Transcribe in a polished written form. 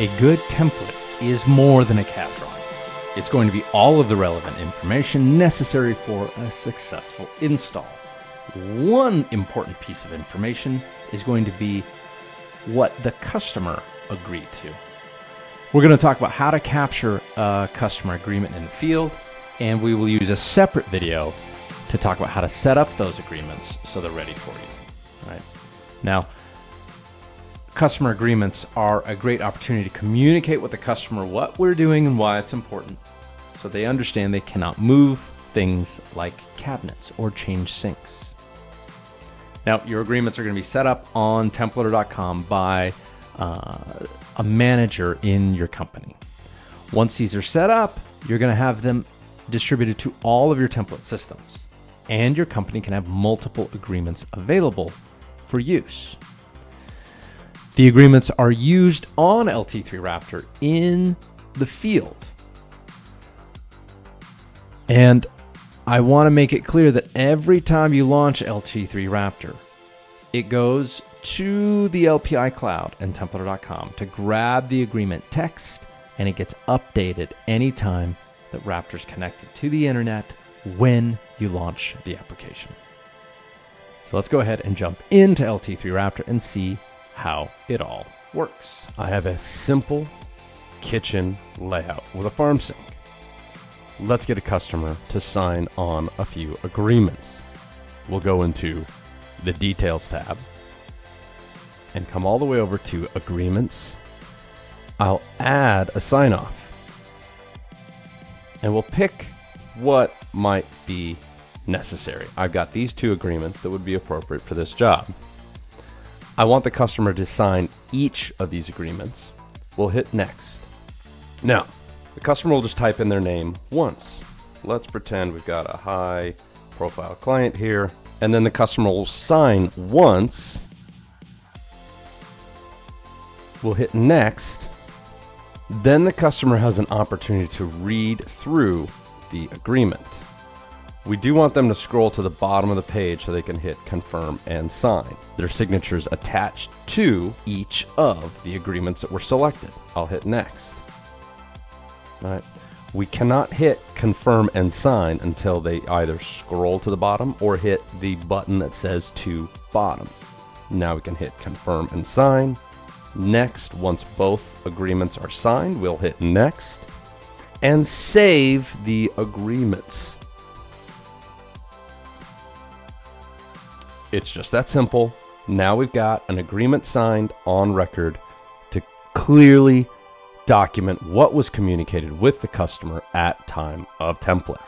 A good template is more than a CAD drawing. It's going to be all of the relevant information necessary for a successful install. One important piece of information is going to be what the customer agreed to. We're going to talk about how to capture a customer agreement in the field, and we will use a separate video to talk about how to set up those agreements so they're ready for you. All right. Now, customer agreements are a great opportunity to communicate with the customer what we're doing and why it's important, so they understand they cannot move things like cabinets or change sinks. Now, your agreements are going to be set up on templater.com by a manager in your company. Once these are set up, you're going to have them distributed to all of your template systems, and your company can have multiple agreements available for use. The agreements are used on LT3Raptor in the field. And I want to make it clear that every time you launch LT3Raptor, it goes to the LPI cloud and templater.com to grab the agreement text, and it gets updated anytime that Raptor's connected to the internet when you launch the application. So let's go ahead and jump into LT3Raptor and see how it all works. I have a simple kitchen layout with a farm sink. Let's get a customer to sign on a few agreements. We'll go into the Details tab and come all the way over to Agreements. I'll add a sign-off, and we'll pick what might be necessary. I've got these two agreements that would be appropriate for this job. I want the customer to sign each of these agreements. We'll hit Next. Now, the customer will just type in their name once. Let's pretend we've got a high-profile client here, and then the customer will sign once. We'll hit Next. Then the customer has an opportunity to read through the agreement. We do want them to scroll to the bottom of the page so they can hit Confirm and Sign. Their signatures attached to each of the agreements that were selected. I'll hit Next. All right. We cannot hit Confirm and Sign until they either scroll to the bottom or hit the button that says To Bottom. Now we can hit Confirm and Sign. Next, once both agreements are signed, we'll hit Next and save the agreements. It's just that simple. Now we've got an agreement signed on record to clearly document what was communicated with the customer at time of template.